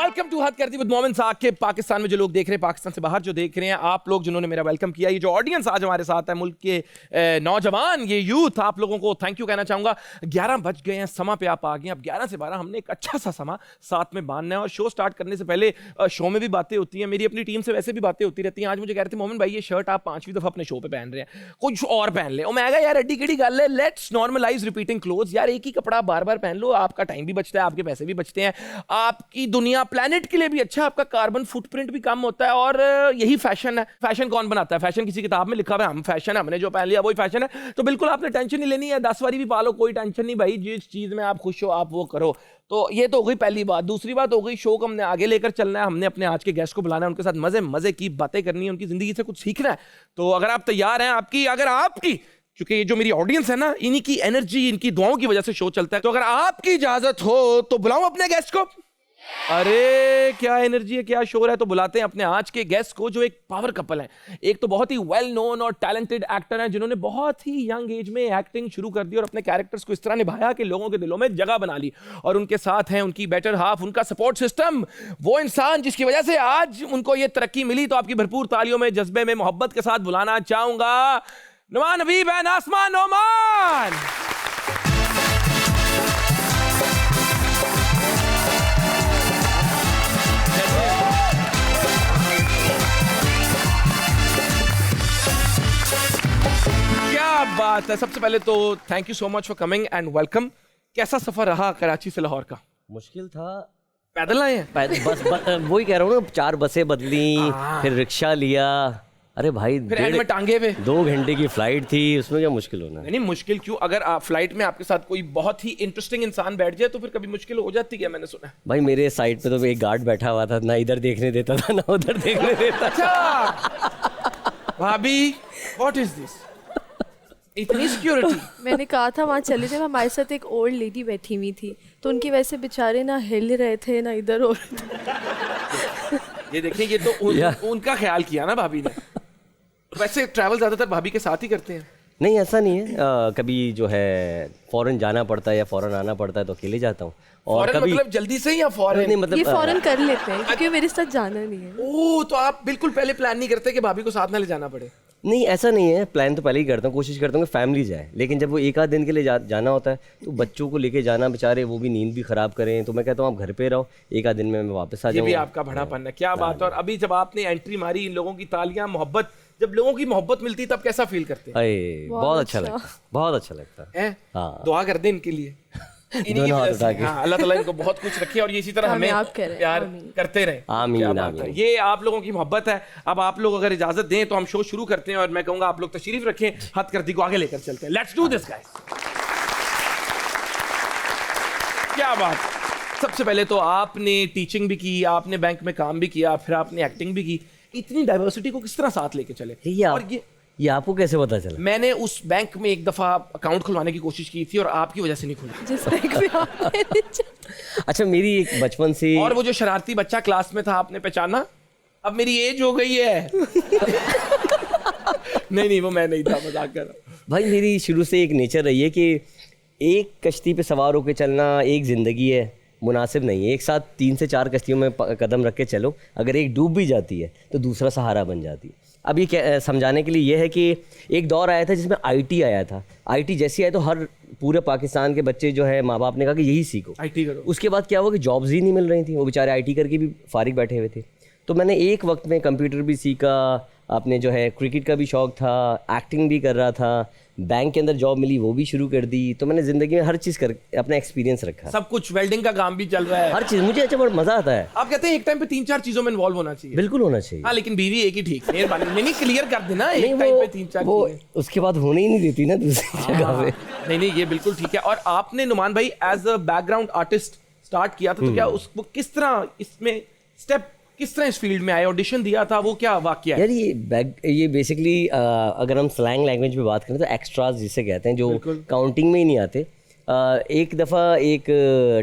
Welcome to हद करती with मोमिन साकिब। पाकिस्तान में जो लोग देख रहे हैं, पाकिस्तान से बाहर जो देख रहे हैं, आप लोग जिन्होंने मेरा वेलकम किया, ये जो ऑडियंस आज हमारे साथ है, मुल्क के नौजवान, ये यूथ, आप लोगों को थैंक यू कहना चाहूँगा। 11 बज गए हैं, समा पे आप आ गए। अब 11 से 12 हमने एक अच्छा सा समा साथ में बांधना है। और शो स्टार्ट करने से पहले शो में भी बातें होती हैं, मेरी अपनी टीम से वैसे भी बातें होती रहती हैं। आज मुझे कह रहे थे मोमिन भाई ये शर्ट आप 5वीं दफ़ा अपने शो पे पहन रहे हैं, कुछ और पहन ले। और मैं कहा यार एड्डी किडी गल है, लेट्स नॉर्मलाइज रिपीटिंग क्लोथ्स। यार एक ही कपड़ा बार बार पहन लो, आपका टाइम भी बचता है, आपके पैसे भी बचते हैं, आपकी दुनिया प्लेनेट के लिए भी अच्छा, आपका कार्बन फुटप्रिंट भी कम होता है। और यही फैशन है। फैशन कौन बनाता है? फैशन किसी किताब में लिखा हुआ है, हम फैशन है, हमने जो पहन लिया वही फैशन है। तो बिल्कुल आपने टेंशन नहीं लेनी है, 10 बारी भी पालो कोई टेंशन नहीं भाई, जिस चीज में आप खुश हो आप वो करो। तो ये तो हो गई पहली बात। दूसरी बात हो गई, शो को हमने आगे लेकर चलना है, हमने अपने आज के गेस्ट को बुलाना है, उनके साथ मजे मजे की बातें करनी है, उनकी जिंदगी से कुछ सीखना है। तो अगर आप तैयार हैं, आपकी क्योंकि ये जो मेरी ऑडियंस है ना, इन्हीं की एनर्जी, इनकी दुआओं की वजह से शो चलता है, तो अगर आपकी इजाजत हो तो बुलाऊं अपने गेस्ट को। अरे क्या एनर्जी है, क्या शोर है। तो बुलाते हैं अपने आज के गेस्ट को, जो एक पावर कपल है। एक तो बहुत ही वेल नोन और टैलेंटेड एक्टर हैं, जिन्होंने बहुत ही यंग एज में एक्टिंग शुरू कर दी और अपने कैरेक्टर्स को इस तरह निभाया कि लोगों के दिलों में जगह बना ली। और उनके साथ हैं उनकी बेटर हाफ, उनका सपोर्ट सिस्टम, वो इंसान जिसकी वजह से आज उनको ये तरक्की मिली। तो आपकी भरपूर तालियों में, जज्बे में, मोहब्बत के साथ बुलाना चाहूंगा नुमान हबीब एंड आसमान नोमान। क्या बात है। सबसे पहले तो thank you so much for coming and welcome. कैसा सफर रहा कराची से लाहौर का? मुश्किल था। पैदल आए हैं? बस वही कह रहा हूँ ना, 4 बसें बदली, फिर रिक्शा लिया। अरे भाई फिर एंड में टांगे हुए 2 घंटे की फ्लाइट थी, उसमें क्या मुश्किल होना है? नहीं मुश्किल क्यों, अगर आप फ्लाइट में आपके साथ कोई बहुत ही इंटरेस्टिंग इंसान बैठ जाए तो फिर कभी मुश्किल हो जाती है, मैंने सुना। भाई मेरे साइड पे तो एक गार्ड बैठा हुआ था, ना इधर देखने देता था ना उधर देखने देता था। अच्छा भाभी, व्हाट इज दिस, इतनी सिक्योरिटी? मैंने कहा था वहाँ चले जाए। हमारे साथ एक ओल्ड लेडी बैठी हुई थी, तो उनकी वैसे बेचारे ना हिल रहे थे ना इधर हो रहे थे। ये देखिए, ये तो उनका ख्याल किया ना भाभी ने। वैसे ट्रैवल ज्यादातर भाभी के साथ ही करते हैं? नहीं ऐसा नहीं है, कभी जो है फॉरेन जाना पड़ता है या फॉरेन आना पड़ता है तो अकेले जाता हूँ। और कभी मतलब जल्दी से या फॉरेन? नहीं मतलब ये फॉरेन कर लेते हैं क्योंकि मेरे साथ जाना नहीं है। ओह, तो आप बिल्कुल पहले प्लान नहीं करते कि भाभी को साथ ना ले जाना पड़े? नहीं ऐसा नहीं है, प्लान तो पहले ही करता हूँ, कोशिश करता हूँ कि फैमिली जाए। लेकिन जब वो 1 आध दिन के लिए जाना होता है तो बच्चों को लेके जाना, बेचारे वो भी नींद भी खराब करें, तो मैं कहता हूँ आप घर पे रहो, 1 आध दिन में मैं वापस आ ये जाऊँगा। भी आपका बड़ापन है, क्या बात है। और अभी जब आपने एंट्री मारी, इन लोगों की तालियां, मोहब्बत, जब लोगों की मोहब्बत मिलती तब कैसा फील करते हैं? अरे बहुत अच्छा लगता है, बहुत अच्छा लगता है। हाँ। दुआ कर दे इनके लिए। दोनों हाथ उठा के। हाँ, अल्लाह ताला इनको बहुत कुछ रखे और ये इसी तरह हमें प्यार करते रहे। आमीन क्या बात है। ये आप लोगों की मोहब्बत है। अब आप लोग अगर इजाजत दें तो हम शो शुरू करते हैं और मैं कहूंगा आप लोग तशरीफ रखें, हद करती को आगे लेकर चलते हैं। Let's do this guys. क्या बात। सबसे पहले तो आपने टीचिंग भी की, आपने बैंक में काम भी किया, फिर आपने एक्टिंग भी की। इतनी डाइवर्सिटी को किस तरह साथ लेके चले? और ये आपको कैसे पता चला? मैंने उस बैंक में एक दफा अकाउंट खुलवाने की कोशिश की थी और आपकी वजह से नहीं खुला। जिस बैंक में आपने अच्छा, मेरी एक बचपन से। और वो जो शरारती बच्चा क्लास में था, आपने पहचाना? अब मेरी एज हो गई है। नहीं वो मैं नहीं था, मजाक कर रहा हूं। भाई मेरी शुरू से एक नेचर रही है कि एक कश्ती पे सवार होकर चलना एक ज़िंदगी है, मुनासिब नहीं है। एक साथ 3 से 4 कश्तियों में कदम रख के चलो, अगर एक डूब भी जाती है तो दूसरा सहारा बन जाती है। अब ये समझाने के लिए ये है कि एक दौर आया था जिसमें आईटी आया था। आईटी जैसी आया तो हर पूरे पाकिस्तान के बच्चे जो है, माँ बाप ने कहा कि यही सीखो, आईटी करो। उसके बाद क्या हुआ कि जॉब्स ही नहीं मिल रही थी, वो बेचारे आईटी करके भी फारिग बैठे हुए थे। तो मैंने एक वक्त में कंप्यूटर भी सीखा, अपने जो है क्रिकेट का भी शौक़ था, एक्टिंग भी कर रहा था, बैंक के अंदर जॉब मिली वो भी शुरू कर दी। तो मैंने ज़िंदगी में हर चीज़ कर अपना एक्सपीरियंस रखा, सब कुछ। वेल्डिंग का काम भी चल रहा है, हर चीज़ मुझे अच्छा बहुत मज़ा आता है। आप कहते हैं एक टाइम पे 3-4 चीज़ों में इन्वॉल्व होना चाहिए। बिल्कुल होना चाहिए। हाँ, लेकिन बीवी एक ही ठीक। मेहरबानी नहीं क्लियर कर देना, एक टाइम पे 3-4 वो उसके बाद होने ही नहीं देती ना दूसरी जगह पे। नहीं ये बिल्कुल ठीक है। और आपने नुमान भाई as a background artist start किया था, तो क्या उसको किस तरह इसमें स्टेप, किस तरह इस फील्ड में आए, ऑडिशन दिया था, वो क्या वाकया है? यार ये बेसिकली अगर हम स्लैंग लैंग्वेज में बात करें तो एक्स्ट्राज जिसे कहते हैं, जो काउंटिंग में ही नहीं आते। एक दफ़ा एक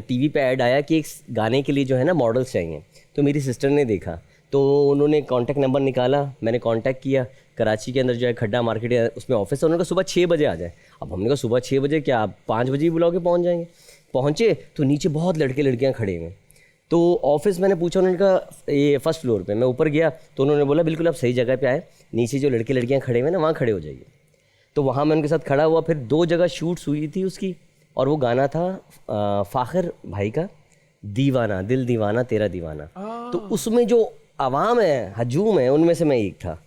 टीवी पे ऐड आया कि एक गाने के लिए जो है ना मॉडल्स चाहिए, तो मेरी सिस्टर ने देखा, तो उन्होंने कांटेक्ट नंबर निकाला, मैंने कांटेक्ट किया। कराची के अंदर जो है खड्डा मार्केट है, उसमें ऑफिस है। उन्होंने कहा सुबह 6 बजे आ जाए। अब हमने कहा सुबह 6 बजे क्या, आप 5 बजे ही बुलाओ के पहुँच जाएंगे। पहुँचे तो नीचे बहुत लड़के लड़कियाँ खड़े हुए। तो ऑफिस मैंने पूछा, उन्होंने कहा ये फर्स्ट फ्लोर पे। मैं ऊपर गया तो उन्होंने बोला बिल्कुल आप सही जगह पे आए, नीचे जो लड़के लड़कियां खड़े हुए ना वहाँ खड़े हो जाइए। तो वहाँ मैं उनके साथ खड़ा हुआ। फिर 2 जगह शूट्स हुई थी उसकी, और वो गाना था फ़ाखर भाई का दीवाना, दिल दीवाना तेरा दीवाना। तो उसमें जो आवाम है, हजूम है, उनमें से मैं एक था।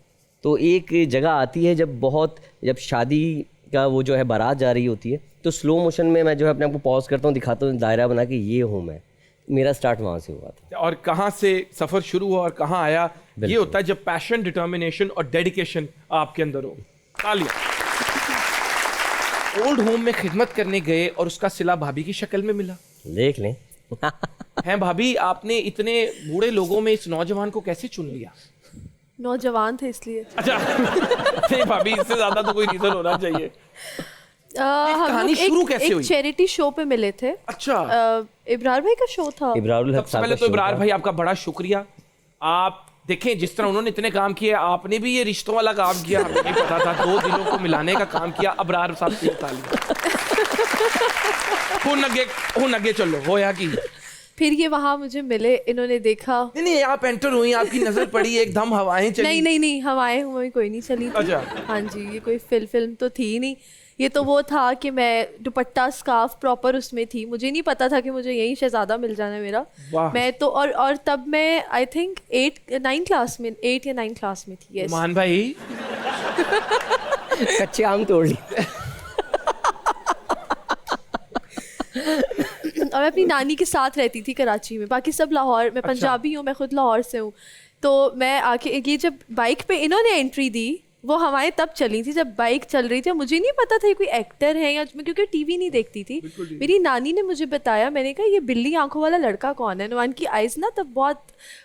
तो एक जगह आती है जब शादी का वो जो है बारात जा रही होती है, तो स्लो मोशन में मैं जो है अपने आप को पॉज करता हूँ, दिखाता हूँ दायरा बना के ये हूँ मैं। मेरा स्टार्ट वहाँ से हुआ था। और कहाँ से सफर शुरू हुआ और कहाँ आया, ये होता है जब पैशन, डिटर्मिनेशन और डेडिकेशन आपके अंदर हो। तालियां। ओल्ड होम में खिदमत करने गए और उसका सिला भाभी की शक्ल में मिला। देख लें। हैं भाभी, आपने इतने बूढ़े लोगों में इस नौजवान को कैसे चुन लिया? नौजवान थे इसलिए। अच्छा। नहीं भाभी, इससे ज्यादा तो कोई रीजन होना चाहिए। कहानी शुरू कैसे हुई? एक चैरिटी शो पे मिले थे। अच्छा। इब्रार भाई का शो था। इब्रारुल हक सबसे साहब पहले का तो शो इब्रार था। भाई आपका बड़ा शुक्रिया। आप देखें जिस तरह उन्होंने इतने काम किए, आपने भी ये रिश्तों वाला काम किया, हमें नहीं पता था। 2 दिलों को मिलाने का काम किया। अब्रार साहब की तालियां। हुन अगे चलो, होया की। फिर ये वहाँ मुझे मिले, इन्होंने देखा। नहीं, आप एंटर हुई, आपकी नजर पड़ी, एकदम हवाएं चली। नहीं, हवाएं हुई कोई नहीं चली थी। अच्छा। हाँ जी, ये कोई फिल्म तो थी नहीं। ये तो वो था कि मैं दुपट्टा स्कार्फ प्रॉपर उसमें थी। मुझे नहीं पता था कि मुझे यही शहजादा मिल जाना है मेरा। वाह। मैं तो और तब मैं आई थिंक 8 या 9 क्लास में थी। यस। मान भाई, कच्चे आम तोड़ लिए। और मैं अपनी नानी के साथ रहती थी कराची में, बाकी सब लाहौर। मैं पंजाबी हूँ, मैं खुद लाहौर से हूँ। तो मैं आके ये जब बाइक पे इन्होंने एंट्री दी, वो हवाएं तब चली थी जब बाइक चल रही थी। मुझे नहीं पता था ये कोई एक्टर है या, मैं क्योंकि टीवी नहीं देखती थी। मेरी नानी ने मुझे बताया। मैंने कहा ये बिल्ली आंखों वाला लड़का कौन है? नुमान की आइज ना तब बहुत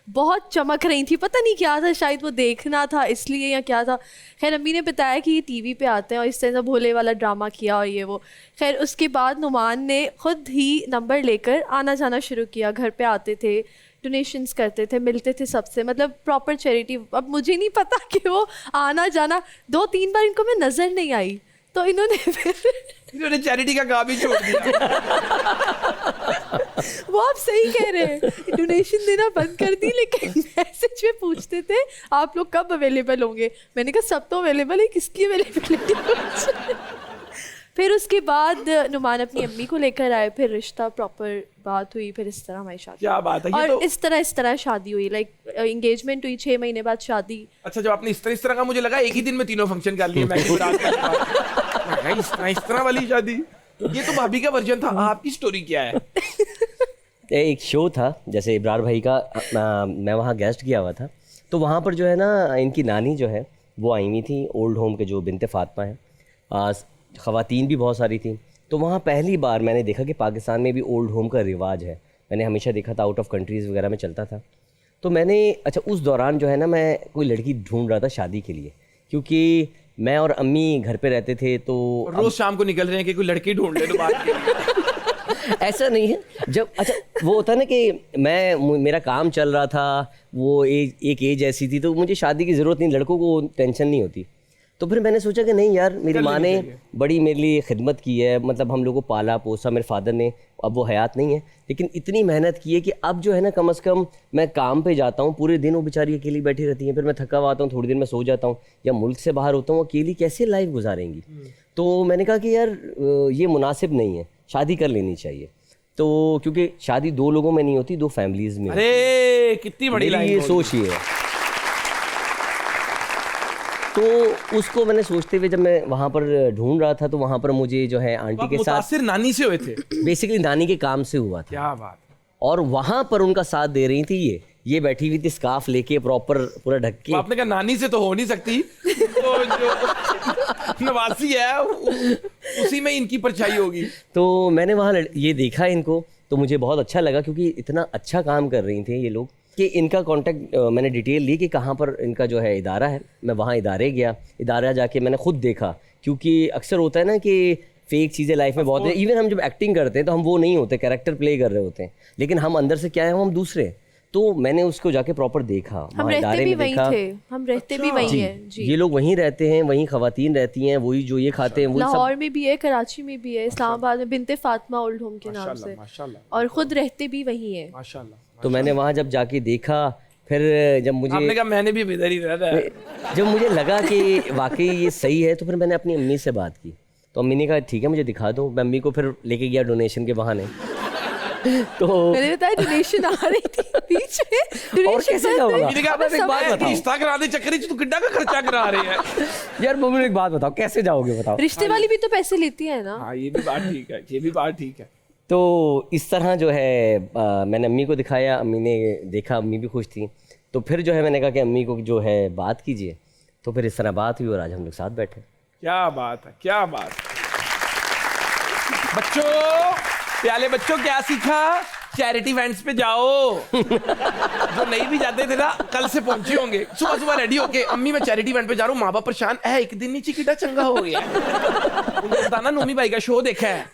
बहुत चमक रही थी, पता नहीं क्या था, शायद वो देखना था इसलिए या क्या था। खैर अम्मी ने बताया कि ये टीवी पे आते हैं और इस तरह से भोले वाला ड्रामा किया और ये वो। खैर उसके बाद नुमान ने खुद ही नंबर लेकर आना जाना शुरू किया। घर पे आते थे, डोनेशंस करते थे, मिलते थे सबसे, मतलब प्रॉपर चैरिटी। अब मुझे नहीं पता कि वो आना जाना 2-3 बार इनको मैं नज़र नहीं आई, तो इन्होंने चैरिटी का काम ही छोड़ दिया। वो आप सही कह रहे हैं, डोनेशन देना बंद कर दी, लेकिन मैसेज में पूछते थे आप लोग कब अवेलेबल होंगे। मैंने कहा सब तो अवेलेबल है, किसकी अवेलेबिलिटी? फिर उसके बाद नुमान अपनी अम्मी को लेकर आए, फिर रिश्ता प्रॉपर बात हुई, फिर इस तरह हमारी शादी। क्या बात है। ये और तो इस तरह शादी हुई। लाइक एंगेजमेंट हुई, 6 महीने बाद शादी। अच्छा, जब आपने इस तरह का, मुझे लगा एक ही दिन में 3 फंक्शन कर लिए। मैं इस तरह वाली शादी, ये तो भाभी का वर्जन था। आपकी स्टोरी क्या है? एक शो था जैसे इब्रार भाई का, मैं वहाँ गेस्ट किया हुआ था। तो वहाँ पर जो है ना, इनकी नानी जो है वो आई हुई थी, ओल्ड होम के जो बिनते फातिमा हैं। ख़वातीन भी बहुत सारी थी। तो वहाँ पहली बार मैंने देखा कि पाकिस्तान में भी ओल्ड होम का रिवाज है। मैंने हमेशा देखा था आउट ऑफ कंट्रीज़ वगैरह में चलता था। तो मैंने उस दौरान जो है ना, मैं कोई लड़की ढूंढ रहा था शादी के लिए, क्योंकि मैं और अम्मी घर पे रहते थे। तो रोज शाम को निकल रहे हैं कि कोई लड़की ढूंढ ले तो बात के लिए। ऐसा नहीं है। जब वो होता है ना कि मेरा काम चल रहा था, वो एक एज ऐसी थी, तो मुझे शादी की ज़रूरत नहीं, लड़कों को टेंशन नहीं होती। तो फिर मैंने सोचा कि नहीं यार, मेरी माँ ने बड़ी मेरे लिए खिदमत की है, मतलब हम लोगों को पाला पोसा, मेरे फादर ने, अब वो हयात नहीं है, लेकिन इतनी मेहनत की है कि अब जो है ना, कम से कम मैं काम पे जाता हूँ, पूरे दिन वो बेचारी अकेली बैठी रहती हैं, फिर मैं थका हुआ आता हूँ, थोड़ी देर में सो जाता हूँ, या मुल्क से बाहर होता हूँ, अकेली कैसे लाइफ गुजारेंगी। तो मैंने कहा कि यार ये मुनासिब नहीं है, शादी कर लेनी चाहिए। तो क्योंकि शादी 2 लोगों में नहीं होती, 2 फैमिलीज़ में। अरे कितनी बड़ी मेरी ये सोच ही है। तो उसको मैंने सोचते हुए जब मैं वहाँ पर ढूंढ रहा था, तो वहाँ पर मुझे जो है आंटी के साथ, मुतासिर नानी से हुए थे? बेसिकली नानी के काम से हुआ था। क्या बात। और वहाँ पर उनका साथ दे रही थी ये बैठी हुई थी स्कार्फ लेके, प्रॉपर पूरा ढक के। आपने कहा नानी से तो हो नहीं सकती, तो जो नवासी है उसी में इनकी परछाई होगी। तो मैंने वहाँ ये देखा इनको, तो मुझे बहुत अच्छा लगा, क्योंकि इतना अच्छा काम कर रही थे ये लोग कि इनका कांटेक्ट मैंने डिटेल ली कि कहाँ पर इनका जो है इदारा है। मैं वहाँ इदारे गया, इदारा जाके मैंने खुद देखा, क्योंकि अक्सर होता है ना कि फेक चीज़ें लाइफ में बहुत है। इवन हम जब एक्टिंग करते हैं तो हम वो नहीं होते, कैरेक्टर प्ले कर रहे होते हैं, लेकिन हम अंदर से क्या है, हम दूसरे। तो मैंने उसको जाके प्रॉपर देखा, हम रहते भी वहीं थे, हम रहते भी वहीं हैं जी। ये लोग वहीं रहते हैं, वहीं ख़वातीन रहती हैं, वही जो ये खाते हैं, वही लाहौर में भी है, कराची में भी है, इस्लामाबाद में बिनते फातिमा ओल्ड होम के नाम से, और खुद रहते भी वहीं है। माशाल्लाह। तो मैंने वहाँ जब जाके देखा, फिर जब मुझे आपने कहा मैंने भी इधर ही रहना है। जब मुझे लगा कि वाकई ये सही है, तो फिर मैंने अपनी अम्मी से बात की। तो अम्मी ने कहा ठीक है मुझे दिखा दो। मैं अम्मी को फिर लेके गया डोनेशन के बहाने। तो मैंने बताया डोनेशन आ रही थी बीच में, और कैसे जाऊंगा? मैंने कहा अब एक बात बताओ। रिश्ता कराने चक्कर में तू किड्डा का खर्चा करा रहे हैं। यार मम्मी ने एक बात बताओ, कैसे जाओगे बताओ? रिश्ते वाली भी तो पैसे लेती है ना। हाँ ये भी बात ठीक है, ये भी बात ठीक है। तो इस तरह जो है मैंने अम्मी को दिखाया, अम्मी ने देखा, अम्मी भी खुश थी। तो फिर जो है मैंने कहा कि अम्मी को जो है बात कीजिए। तो फिर इस तरह बात हुई और आज हम लोग साथ बैठे। क्या बात है, क्या बात है। बच्चों, प्याले बच्चों, क्या सीखा? चैरिटी इवेंट्स पे जाओ। जो नहीं भी जाते थे ना, कल से पहुंचे होंगे सुबह सुबह रेडी होके, अम्मी मैं चैरिटी इवेंट पे जा रहा हूँ, माँ बाप परेशान है, एक दिन नीचे कितना चंगा हो गया। उनको बताना नोमी भाई का शो देखा है,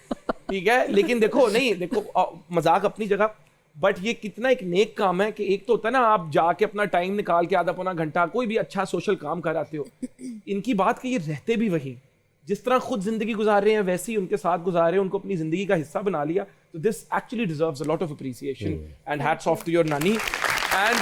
ठीक है। लेकिन देखो, नहीं देखो, मजाक अपनी जगह, बट ये कितना एक नेक काम है कि एक तो होता है ना, आप जाके अपना टाइम निकाल के आधा पौना घंटा कोई भी अच्छा सोशल काम कर आते हो। इनकी बात कि ये रहते भी वही, जिस तरह खुद जिंदगी गुजार रहे हैं वैसे ही उनके साथ गुजार रहे हैं, उनको अपनी जिंदगी का हिस्सा बना लिया। तो this actually deserves a lot of appreciation and hats off to your नानी एंड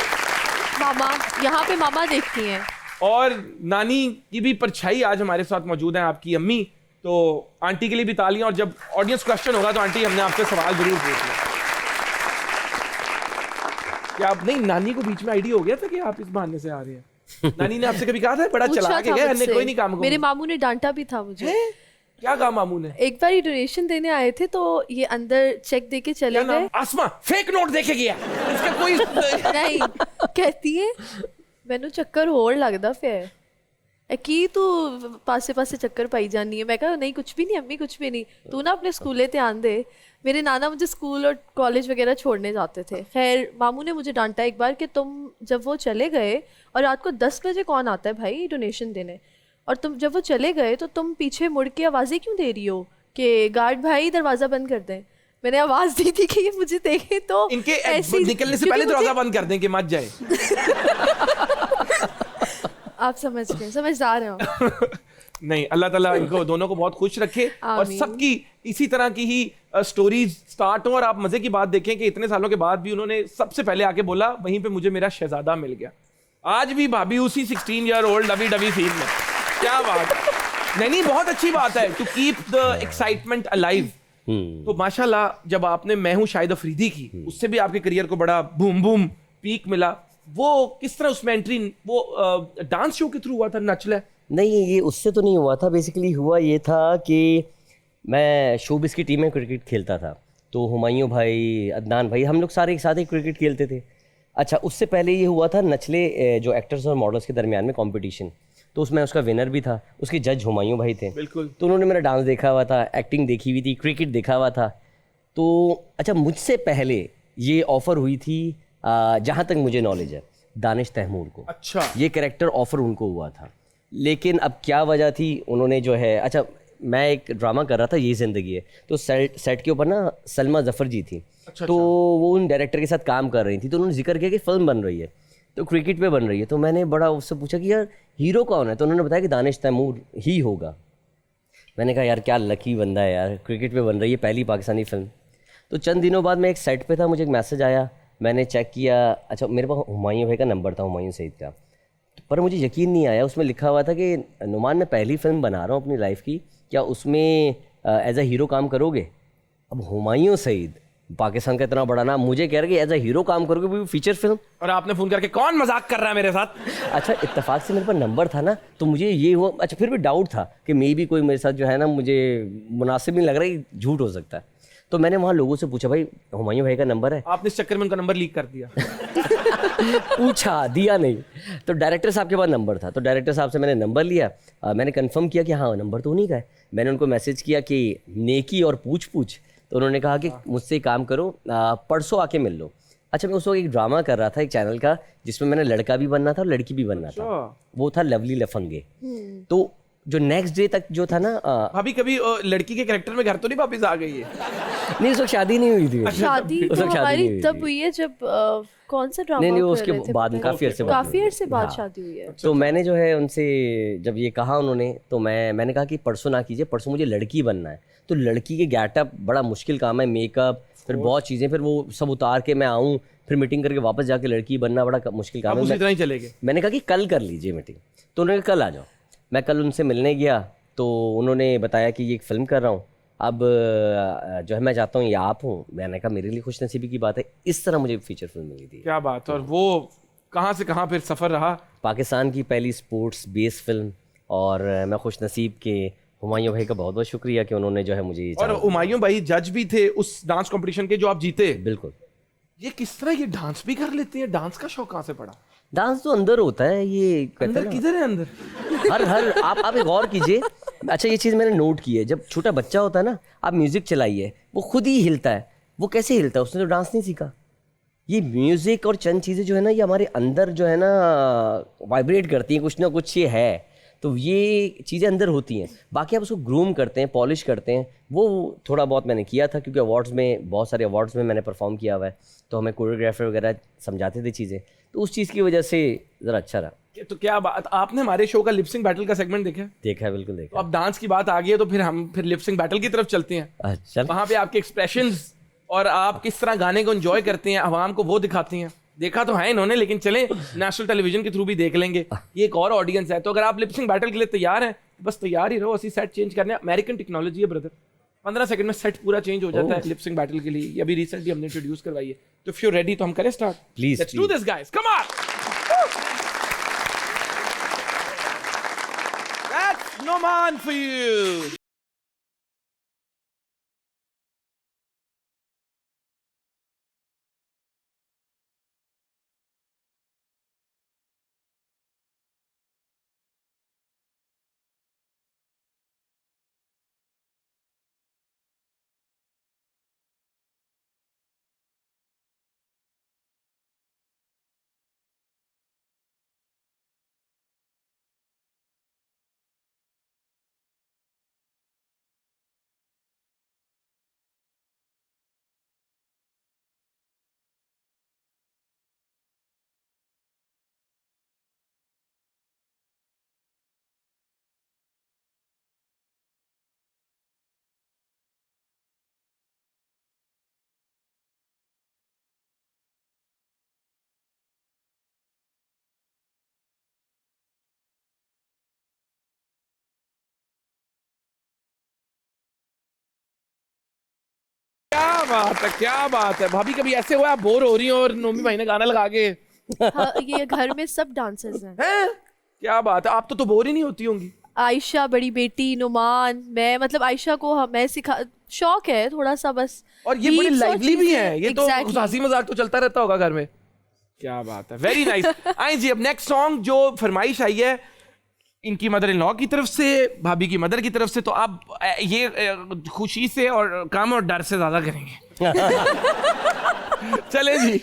मामा। यहाँ पे मामा देखती हैं। और नानी की भी परछाई आज हमारे साथ मौजूद है, आपकी अम्मी। तो आंटी के लिए भी तालियां, और जब ऑडियंस क्वेश्चन होगा तो आंटी हमने आपसे सवाल जरूर पूछना। क्या आप नहीं, नानी को बीच में आइडिया हो गया था कि आप इस बहाने से आ रहे हैं? नानी ने आपसे कभी कहा था बड़ा चला के गया, कोई नहीं काम को? मेरे मामू ने डांटा भी था मुझे। क्या कहा मामू ने? एक बार ये डोनेशन देने आए थे तो ये अंदर चेक देके चले गए। आसमा फेक नोट देके गया, इसका कोई नहीं, कहती है मैनू चक्कर होर लगदा फिर की तू पासे पासे चक्कर पाई जानी है। मैं कहा नहीं कुछ भी नहीं अम्मी, कुछ भी नहीं, तू ना अपने स्कूले ध्यान दे। मेरे नाना मुझे स्कूल और कॉलेज वगैरह छोड़ने जाते थे। खैर मामू ने मुझे डांटा एक बार कि तुम जब वो चले गए, और रात को 10 बजे कौन आता है भाई डोनेशन देने, और तुम जब वो चले गए तो तुम पीछे मुड़ के आवाज़ें क्यों दे रही हो कि गार्ड भाई दरवाज़ा बंद कर दें। मैंने आवाज़ दी थी कि ये मुझे देखे तो इनके निकलने से पहले दरवाजा बंद कर दें कि मत जाए। आप समझ गए, समझदार हैं आप। नहीं, अल्लाह ताला इनको दोनों को बहुत खुश रखे और सबकी इसी तरह की ही स्टोरीज स्टार्ट हो। और आप मजे की बात देखें कि इतने सालों के बाद भी उन्होंने सबसे पहले आके बोला वहीं पे मुझे मेरा शहजादा मिल गया। आज भी भाभी उसी 16 year old lovey dovey scene में। क्या बात है। नहीं, बहुत अच्छी बात है to keep the excitement alive. तो माशाल्लाह जब आपने मैं हूं शाहिद अफरीदी की, उससे भी आपके करियर को बड़ा बूम बूम पीक मिला। वो किस तरह उसमें एंट्री, वो डांस शो के थ्रू हुआ था नचले? नहीं, ये उससे तो नहीं हुआ था। बेसिकली हुआ ये था कि मैं शोबिस की टीम में क्रिकेट खेलता था। तो हुमायूं भाई, अदनान भाई, हम लोग सारे एक साथ ही क्रिकेट खेलते थे। अच्छा, उससे पहले ये हुआ था नचले जो एक्टर्स और मॉडल्स के दरमियान में कंपटीशन। तो उसमें उसका विनर भी था, उसके जज हुमायूं भाई थे। बिल्कुल। तो उन्होंने मेरा डांस देखा हुआ था, एक्टिंग देखी हुई थी, क्रिकेट देखा हुआ था। तो अच्छा, मुझसे पहले ये ऑफ़र हुई थी, जहाँ तक मुझे नॉलेज है, दानिश तैमूर को। अच्छा। ये कैरेक्टर ऑफ़र उनको हुआ था, लेकिन अब क्या वजह थी, उन्होंने जो है, अच्छा मैं एक ड्रामा कर रहा था ये ज़िंदगी है, तो सेट के ऊपर ना सलमा जफ़र जी थी। अच्छा, तो वो उन डायरेक्टर के साथ काम कर रही थी। तो उन्होंने जिक्र किया कि फ़िल्म बन रही है, तो क्रिकेट पे बन रही है। तो मैंने बड़ा उससे पूछा कि यार हीरो कौन है, तो उन्होंने बताया कि दानिश तैमूर ही होगा। मैंने कहा यार क्या लकी बंदा है यार, क्रिकेट पे बन रही है पहली पाकिस्तानी फ़िल्म। तो चंद दिनों बाद मैं एक सेट पे था, मुझे एक मैसेज आया, मैंने चेक किया। अच्छा, मेरे पास हुमायूं भाई का नंबर था, हुमायूं सईद का, पर मुझे यकीन नहीं आया। उसमें लिखा हुआ था कि नुमान मैं पहली फ़िल्म बना रहा हूँ अपनी लाइफ की, क्या उसमें एज अ हीरो काम करोगे? अब हुमायूं सईद पाकिस्तान का इतना बड़ा नाम मुझे कह रहा है कि एज अ हीरो काम करोगे, भी फीचर फिल्म। और आपने फ़ोन करके कौन मजाक कर रहा है मेरे साथ? अच्छा, इत्तेफाक से मेरे पास नंबर था ना, तो मुझे ये हुआ। अच्छा, फिर भी डाउट था कि मे भी कोई मेरे साथ जो है ना, मुझे मुनासिब नहीं लग रहा है, झूठ हो सकता है। तो मैंने वहाँ लोगों से पूछा, भाई हुमायूं भाई का नंबर है? आपने इस चक्कर में उनका नंबर लीक कर दिया? पूछा, दिया नहीं। तो डायरेक्टर साहब के पास नंबर था, तो डायरेक्टर साहब से मैंने नंबर लिया। मैंने कंफर्म किया कि हाँ नंबर तो उन्हीं का है। मैंने उनको मैसेज किया कि नेकी और पूछ पूछ। तो उन्होंने कहा कि मुझसे काम करो, परसों आके मिल लो। अच्छा, मैं उस वक्त एक ड्रामा कर रहा था एक चैनल का, जिसमें मैंने लड़का भी बनना था और लड़की भी बनना था। वो था लवली लफंगे। तो जो नेक्स्ट डे तक जो था ना, भाभी कभी लड़की के कैरेक्टर में घर तो नहीं वापस आ गई है? नहीं, उस वक्त शादी नहीं हुई थी। शादी तो हमारी तब हुई है जब कौन सा ड्रामा? नहीं, उसके बाद में काफ़ी अरसे बाद शादी हुई है। तो मैंने जो है उनसे जब ये कहा उन्होंने, तो मैंने कहा कि परसों ना कीजिए, परसों मुझे लड़की बनना है। तो लड़की के गेटअप बड़ा मुश्किल काम है, मेकअप, फिर बहुत चीज़ें, फिर वो सब उतार के मैं आऊँ फिर मीटिंग करके वापस जाके लड़की बनना बड़ा मुश्किल काम आप है। उसी तरह ही चले गए। मैंने कहा कि कल कर लीजिए मीटिंग, तो उन्होंने कहा कल आ जाओ। मैं कल उनसे मिलने गया तो उन्होंने बताया कि ये एक फ़िल्म कर रहा हूँ, अब जो है मैं चाहता हूँ ये आप हूँ। मैंने कहा मेरे लिए खुशनसीबी की बात है, इस तरह मुझे फीचर फिल्म मिली थी। क्या बात है। और वो कहाँ से कहाँ फिर सफ़र रहा? पाकिस्तान की पहली स्पोर्ट्स बेस्ड फिल्म, और मैं खुशनसीब के हुमायूं भाई का बहुत बहुत शुक्रिया कि उन्होंने जो है मुझे ये और हुमायूं भाई जज भी थे उस डांस कंपटीशन के जो आप जीते। बिल्कुल। ये किस तरह ये डांस भी कर लेते हैं? डांस का शौक कहाँ से पड़ा? डांस तो अंदर होता है, ये कहते हैं अंदर ना। किधर है अंदर? हर आप एक गौर कीजिए। अच्छा, ये चीज़ मैंने नोट की है, जब छोटा बच्चा होता है ना, आप म्यूजिक चलाइए वो खुद ही हिलता है। वो कैसे हिलता है? उसने तो डांस नहीं सीखा। ये म्यूजिक और चंद चीज़ें जो है ना, ये हमारे अंदर जो है ना वाइब्रेट करती हैं, कुछ ना कुछ ये है। तो ये चीज़ें अंदर होती हैं, बाकी आप उसको ग्रूम करते हैं, पॉलिश करते हैं। वो थोड़ा बहुत मैंने किया था, क्योंकि अवार्ड्स में, बहुत सारे अवार्ड्स में मैंने परफॉर्म किया हुआ है, तो हमें कोरियोग्राफर वगैरह समझाते थे चीज़ें, तो उस चीज़ की वजह से ज़रा अच्छा रहा। तो क्या बात, आपने हमारे शो का लिपसिंग बैटल का सेगमेंट देखा है? देखा है, बिल्कुल तो देखा। अब डांस की बात आ गई है तो फिर हम लिपसिंग बैटल की तरफ चलते हैं। अच्छा, वहां पे आपके एक्सप्रेशंस और आप किस तरह गाने को एंजॉय करते हैं, आवाम को वो दिखाती हैं। देखा तो है इन्होंने, लेकिन चले नेशनल टेलीविजन के थ्रू भी देख लेंगे। ये एक और ऑडियंस है, तो अगर आप लिपसिंग बैटल के लिए तैयार हैं तो बस तैयार ही रहो। असली सेट चेंज करने, अमेरिकन टेक्नोलॉजी है ब्रदर, 15 सेकंड में सेट पूरा चेंज हो जाता है लिपसिंग बैटल के लिए। ये अभी रिसेंटली हमने इंट्रोड्यूस करवाई है। तो इफ यू रेडी तो हम करें start? Please, let's do this guys, come on. That's Noman for you. क्या बात है, क्या बात है। भाभी कभी ऐसे हुआ आप बोर हो रही हो और नोमी भाई ने गाना लगा के? हाँ, ये घर में सब डांसर्स हैं। हैं? क्या बात है, आप तो बोर ही नहीं होती होंगी। आयशा बड़ी बेटी, नुमान, मैं, मतलब आयशा को मैं सिखा, शौक है थोड़ा सा बस। और ये बड़ी Beats और लाइवली भी चीजें- है, ये तो Exactly. हंसी मजाक तो चलता रहता होगा घर में। क्या बात है, वेरी नाइस। आए जी, अब नेक्स्ट सॉन्ग जो फरमाइश आई है इनकी मदर इन लॉ की तरफ से, भाभी की मदर की तरफ से, तो आप ये खुशी से और काम और डर से ज्यादा करेंगे। चले जी।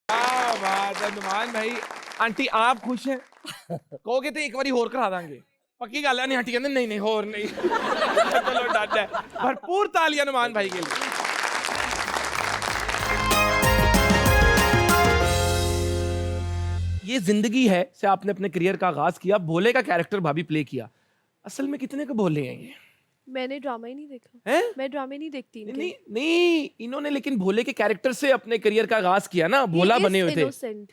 क्या बात है नुमान भाई। आंटी आप खुश हैं? कहोगे तो एक बारी होर करा देंगे, पक्की गल है। नहीं आंटी कहते नहीं नहीं होर नहीं। चलो डन है। भरपूर तालियां नुमान भाई के लिए। ये जिंदगी है से आपने अपने करियर का आगाज किया, भोले का कैरेक्टर भाभी प्ले किया। असल में कितने के भोले हैं ये? मैंने ड्रामा ही नहीं देखा। हैं? मैं ड्रामे नहीं देखती इनके। नहीं नहीं, इन्होंने लेकिन भोले के कैरेक्टर से अपने करियर का आगाज किया ना, भोला बने हुए थे। इनोसेंट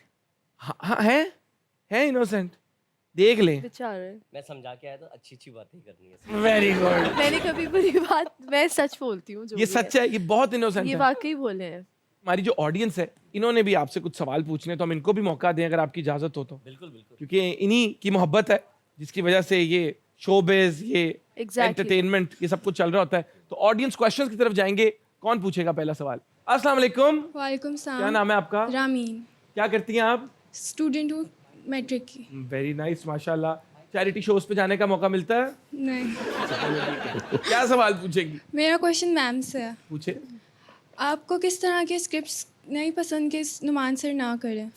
हाँ हाँ, है इनोसेंट, देख लें। बेचारे। मैं समझा के आया तो अच्छी अच्छी बातें करनी है। Very good. मैंने कभी बुरी बात, मैं सच बोलती हूँ जो ये भी है। सच है, ये बहुत इनोसेंट ये है। वाकई बोले हैं। हमारी जो ऑडियंस है इन्होंने भी आपसे कुछ सवाल पूछने, तो हम इनको भी मौका दें अगर आपकी इजाजत हो तो। बिल्कुल बिल्कुल। क्योंकि इन्हीं की मोहब्बत है जिसकी वजह से ये शोबिज, ये Exactly. एंटरटेनमेंट, ये सब कुछ चल रहा होता है। तो ऑडियंस क्वेश्चंस की तरफ जाएंगे। कौन पूछेगा पहला सवाल? अस्सलाम वालेकुम। वालेकुम क्या सलाम। नाम है आपका? रामीन। क्या करती हैं आप? स्टूडेंट हूँ मैट्रिक की। वेरी नाइस, माशाल्लाह। चैरिटी शोज पे जाने का मौका मिलता है? नहीं। क्या सवाल पूछेगी? मेरा क्वेश्चन मैम से है, पूछे। आपको किस तरह के स्क्रिप्ट्स नहीं पसंद कि नुमान सर ना करें?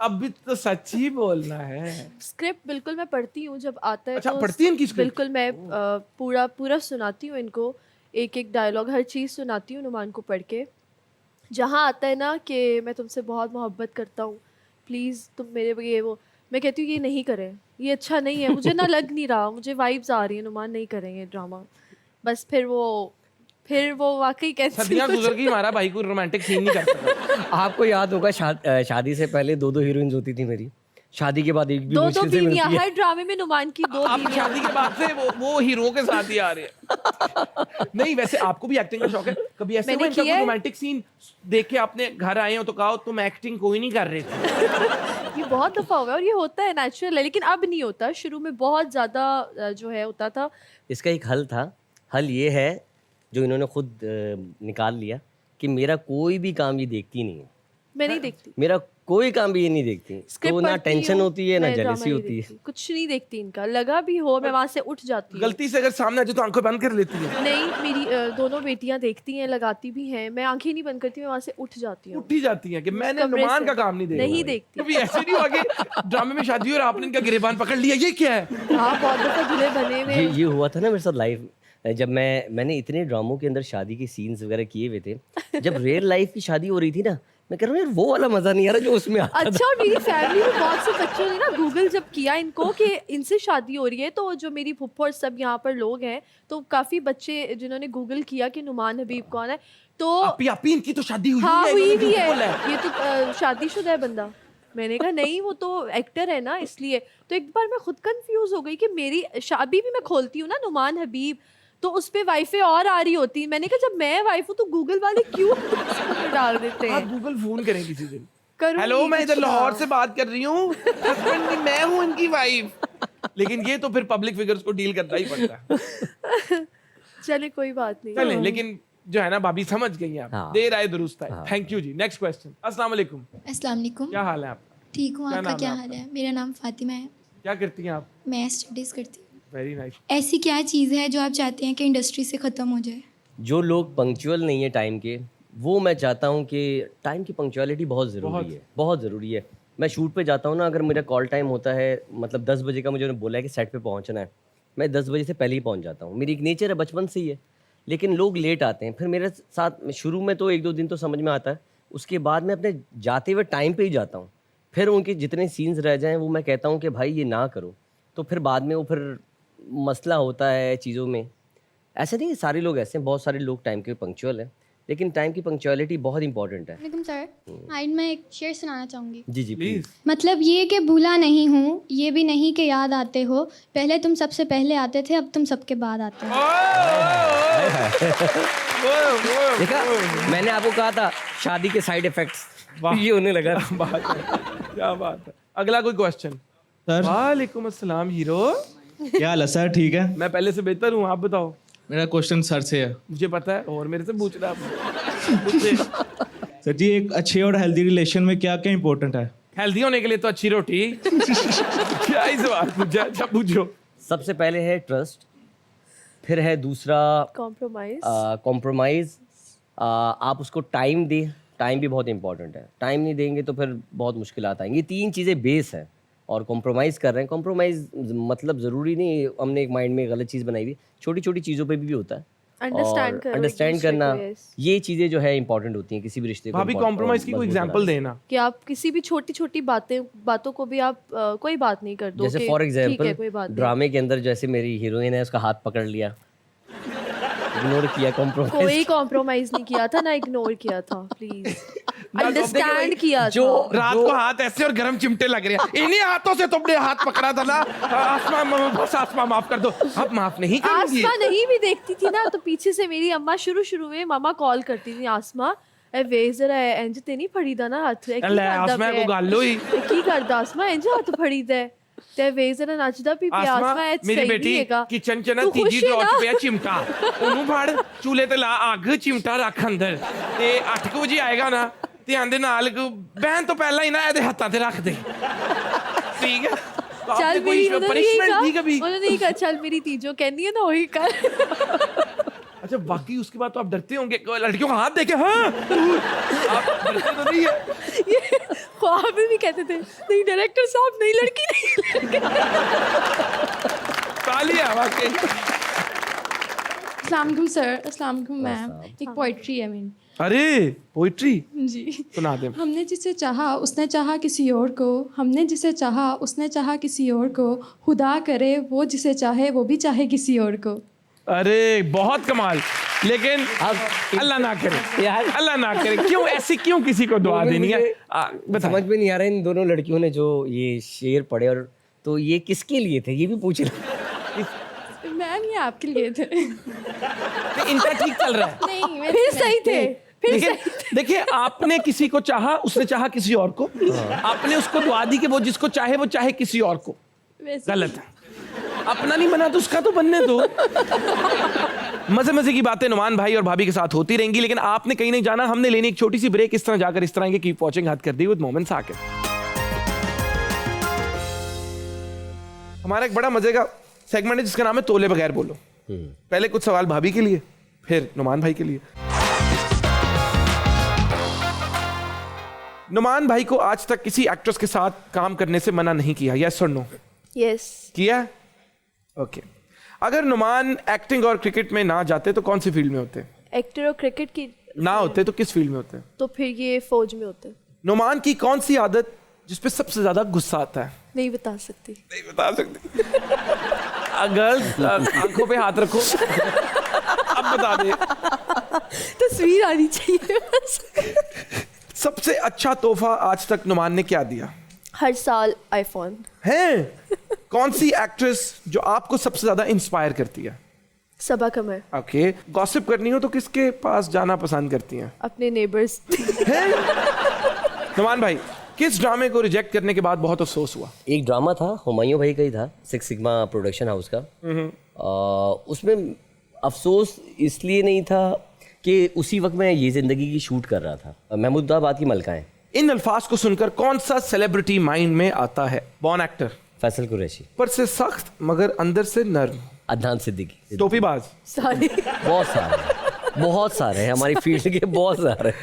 अब भी तो सच ही बोलना है। स्क्रिप्ट बिल्कुल मैं पढ़ती हूँ जब आता है। अच्छा, तो पढ़ती हैं इनकी script? बिल्कुल मैं पूरा पूरा सुनाती हूँ इनको, एक एक डायलॉग, हर चीज़ सुनाती हूँ नुमान को पढ़ के। जहाँ आता है ना कि मैं तुमसे बहुत मोहब्बत करता हूँ, प्लीज़ तुम मेरे ये वो, मैं कहती हूँ ये नहीं करें, ये अच्छा नहीं है, मुझे ना लग नहीं रहा, मुझे वाइब्स आ रही है, नुमान नहीं करेंगे ड्रामा। बस फिर वो वाकई कैसे सदियां गुजर गई, हमारा भाई कोई रोमांटिक सीन नहीं कर सकता। आपको याद होगा शादी से पहले 2 हीरोइंस होती थी मेरी, शादी के बाद एक भी दो मुश्किल से बीवियां, मिलती है। हर ड्रामे में नुमान की 2 आप बीवियां। शादी के बाद से वो हीरो के साथ ही आ रहे हैं। नहीं, वैसे आपको भी एक्टिंग का शौक है? कभी ऐसे मैंने हुआ इनका किया कोई है। रोमांटिक सीन देख के आपने घर आए हो तो कहा तुम एक्टिंग कोई नहीं कर रहे थे? ये बहुत दफ़ा हुआ है और ये होता है, नेचुरल है, लेकिन अब नहीं होता। शुरू में बहुत ज़्यादा जो है होता था। इसका एक हल था, हल ये है जो इन्होंने खुद निकाल लिया कि मेरा कोई भी काम ये देखती नहीं है। मैं नहीं देखती मेरा कोई काम भी ये नहीं देखती, तो स्क्रिप्ट ना पढ़ती टेंशन हूँ, होती है ना मैं ड्रामा जेलसी नहीं होती है। देखती, कुछ नहीं देखती इनका। लगा भी हो मैं वहाँ से उठ जाती हूँ। गलती से अगर सामने आ जाए तो आंखें बंद कर लेती है? नहीं, मेरी दोनों बेटियां देखती हैं, लगाती भी हैं। मैं आंखें नहीं बंद करती, मैं वहाँ से उठ जाती हूँ। उठ ही जाती है कि मैंने कमरे नुमान से। का काम नहीं देखा। नहीं देखती। कभी ऐसे नहीं हुआ कि ड्रामे में शादी हो और आपने इनका गिरेबान पकड़ लिया, ये क्या है? हाँ, बहुत दफ़ा दूल्हे बने हुए। ये हुआ था ना मेरे साथ लाइव, जब मैंने इतने ड्रामों के अंदर शादी के सीन्स वगैरह किए हुए थे, जब रियल लाइफ की शादी हो रही थी ना, मैं कह रहा हूँ यार वो वाला मजा नहीं आ रहा जो उसमें आता था। अच्छा, और मेरी फैमिली में बहुत से बच्चों ने ना गूगल जब किया इनको कि इनसे शादी हो रही है, तो जो मेरी फुफ्फो और सब यहाँ पर लोग हैं, तो काफ़ी बच्चे जिन्होंने गूगल किया कि नुमान हबीब कौन है, तो आप इनकी तो शादी हुई हाँ है, हुई इन्होंने भी झूठ है, बोला है। ये तो शादीशुदा है बंदा। मैंने कहा नहीं, वो तो एक्टर है ना, इसलिए। तो एक बार मैं खुद कंफ्यूज हो गई कि मेरी शादी भी मैं खोलती हूँ ना नुमान हबीब, तो उस पे वाइफे और आ रही होती। मैंने कहा जब मैं वाइफ हूँ तो गूगल वाले क्यों डाल देते आप हैं? गूगल फोन करें किसी दिन। करूंगी हेलो, मैं इधर कुछ लाहौर ना। से बात कर रही हूँ, हस्बैंड की मैं हूँ इनकी वाइफ। लेकिन ये तो फिर पब्लिक फिगर्स को डील करना ही पड़ता है। चले कोई बात नहीं। चलें, लेकिन जो है ना भाभी समझ गई आप। हाँ। देर आए दुरुस्त आए। थैंक यू जी। Next question. अस्सलाम वालेकुम। अस्सलाम वालेकुम। क्या हाल है आपका? ठीक हूँ, क्या आपका नाम क्या है हाल है? मेरा नाम फातिमा है, क्या करती हैं आप? मैं स्टडीज़ करती हूँ। Very nice. ऐसी क्या चीज़ है जो आप चाहते हैं कि इंडस्ट्री से ख़त्म हो जाए? जो लोग पंक्चुअल नहीं है टाइम के, वो मैं चाहता हूँ कि टाइम की पंक्चुअलिटी बहुत ज़रूरी है, बहुत ज़रूरी है। मैं शूट पे जाता हूँ ना, अगर मेरा कॉल टाइम होता है, मतलब 10 बजे का मुझे उन्होंने बोला है कि सेट पे पहुँचना है, मैं 10 बजे से पहले ही पहुँच जाता हूँ। मेरी एक नेचर है, बचपन से ही है। लेकिन लोग लेट आते हैं, फिर मेरे साथ शुरू में तो 1-2 दिन तो समझ में आता है, उसके बाद मैं अपने जाते हुए टाइम पे ही जाता हूँ। फिर उनके जितने सीन्स रह जाएं वो मैं कहता हूँ कि भाई ये ना करो, तो फिर बाद में वो फिर मसला होता है चीज़ों में। ऐसे नहीं, सारे लोग ऐसे हैं, बहुत सारे लोग टाइम के पंक्चुअल हैं, लेकिन टाइम की पंक्चुअलिटी बहुत इंपॉर्टेंट है। वालेकुम सर, आज मैं एक शेर सुनाना चाहूँगी। जी जी प्लीज। मतलब ये कि भूला नहीं हूँ, ये भी नहीं कि याद आते हो, पहले तुम सबसे पहले आते थे, अब तुम सबके बाद आते हो। देखा, मैंने आपको कहा था शादी के साइड इफेक्ट्स ये होने लगा। बात है, क्या बात है। अगला कोई क्वेश्चन? सर वालेकुम अस्सलाम हीरो। क्या हाल है सर? ठीक है। मैं पहले से बेहतर हूँ, आप बताओ। मेरा क्वेश्चन सर से है। मुझे पता है, और मेरे से पूछ रहा है। सर जी, एक अच्छे और हेल्दी रिलेशन में क्या क्या इंपॉर्टेंट है? हेल्दी होने के लिए तो अच्छी रोटी। क्या ही सवाल पूछा? अच्छा पूछो। सबसे पहले है ट्रस्ट, फिर है दूसरा कॉम्प्रोमाइज। कॉम्प्रोमाइज़। आप उसको टाइम दें, टाइम भी बहुत इंपॉर्टेंट है। टाइम नहीं देंगे तो फिर बहुत मुश्किलात आएंगी। ये 3 चीज़ें बेस है, और कॉम्प्रोमाइज़ कर रहे हैं। कॉम्प्रोमाइज़ मतलब ज़रूरी नहीं हमने एक माइंड में गलत चीज़ बनाई हुई, छोटी छोटी चीज़ों पे भी होता है। अंडरस्टैंड करो, अंडरस्टैंड एक दूसरे करना, को, yes। ये चीज़ें जो है इंपॉर्टेंट होती हैं किसी भी रिश्ते को। भाभी कॉम्प्रोमाइज की कोई एग्जांपल देना। कि आप किसी भी छोटी छोटी बातों को भी आप कोई बात नहीं कर दो। जैसे कि फॉर ठीक है, कोई एग्जांपल बात नहीं। ड्रामे के अंदर जैसे मेरी हीरोइन है, उसका हाथ पकड़ लिया, इग्नोर किया, कॉम्प्रोमाइज। कोई कॉम्प्रोमाइज नहीं किया था, ना इग्नोर किया था। प्लीज अंडरस्टैंड किया जो था। रात को हाथ ऐसे और गर्म चिमटे लग रहे हैं, इन्हीं हाथों से तुमने हाथ पकड़ा था ना। आसमा, बस आसमा माफ कर दो, अब माफ नहीं करूंगी। आसमा नहीं भी देखती थी ना, तो पीछे से मेरी अम्मा शुरू में मामा कॉल करती थी, आसमा ए वे जरा इंज ते नहीं फड़ी दा ना हाथ ले आसमा को गल होई की करदा आसमा इंज हाथ फड़ी दे ते वे जरा नचदा भी पिया आसमा मेरी बेटी किचन च ना तीजी टॉर्च पे चिमटा ओनू फड़ चूल्हे ते ला अग चिमटा रख अंदर ते 8 बजे आएगा ना ते आंदे नाल बहन तो पहला ही ना ਇਹਦੇ ਹੱਥਾਂ ਤੇ ਰੱਖ ਦੇ ठीक है चल मेरी पनिशमेंट दी कभी उन्होंने नहीं कहा चल मेरी तीजो कहनी है ना वही कर अच्छा बाकी उसके बाद तो आप डरते होंगे लड़कियों का हाथ देखे हाँ आप डरते तो नहीं है ये ख्वाब में भी कहते थे नहीं डायरेक्टर साहब नहीं लड़की नहीं तालियां वाकई अस्सलाम वालेकुम सर, अस्सलाम वालेकुम मैम। एक पोइट्री है मीन। अरे पोइट्री जी। सुना दे हमने जिसे चाहा उसने चाहा किसी और को, हमने जिसे चाहा उसने चाहा किसी और को, खुदा करे वो जिसे चाहे वो भी चाहे किसी और को। अरे बहुत कमाल लेकिन अल्लाह ना करे यार अल्लाह ना करे क्यों ऐसी क्यों किसी को दुआ देनी है समझ में नहीं आ रहा इन दोनों लड़कियों ने जो ये शेर पढ़े और तो ये किसके लिए थे ये भी पूछ रहे मैम ये आपके लिए थे। इनका ठीक चल रहा है नहीं मेरे फिर सही थे लेकिन देखिए आपने किसी को चाहा उसने चाहा किसी और को आपने उसको दुआ दी कि वो जिसको चाहे वो चाहे किसी और को वैसे गलत है अपना नहीं बना तो उसका तो बनने दो मजे मजे की बातें नुमान भाई और भाभी के साथ होती रहेंगी लेकिन आपने कहीं नहीं जाना हमने लेनी एक छोटी सी ब्रेक इस तरह जाकर इस तरह के कीप वॉचिंग हाथ कर दी विद मोमेंट्स आके हमारा एक बड़ा मजे का सेगमेंट है जिसका नाम है तोले बगैर बोलो पहले कुछ सवाल भाभी के लिए फिर नुमान भाई के लिए नुमान भाई को आज तक किसी एक्ट्रेस के साथ काम करने से मना नहीं किया यस और नो यस किया ओके अगर नुमान एक्टिंग और क्रिकेट में ना जाते तो कौन सी फील्ड में होते एक्टर और क्रिकेट की ना होते तो किस फील्ड में होते तो फिर ये फौज में होते नुमान की कौन सी आदत जिस पे सबसे ज्यादा गुस्सा आता है नहीं बता सकती नहीं बता सकती अगर आंखों पे हाथ रखो अब बता दे तस्वीर आनी चाहिए बस सबसे अच्छा तोहफा आज तक नुमान ने क्या दिया हर साल आईफोन है कौन सी एक्ट्रेस जो आपको सबसे ज्यादा इंस्पायर करती है सबा कमर ओके गॉसिप करनी हो तो किसके पास जाना पसंद करती हैं अपने नेबर्स नुमान भाई किस ड्रामे को रिजेक्ट करने के बाद बहुत अफसोस हुआ एक ड्रामा था हुमायूं भाई का ही था 6 सिग्मा प्रोडक्शन हाउस का उसमें अफसोस इसलिए नहीं था कि उसी वक्त मैं ये जिंदगी की शूट कर रहा था महमूदाबाद की मलकाएं इन अल्फाज को सुनकर कौन सा सेलिब्रिटी माइंड में आता है बॉर्न एक्टर फैसल कुरैशी पर से सख्त मगर अंदर से नर्म अदनान सिद्दीकी टोपीबाज सारे बहुत सारे हैं हमारी फील्ड के बहुत सारे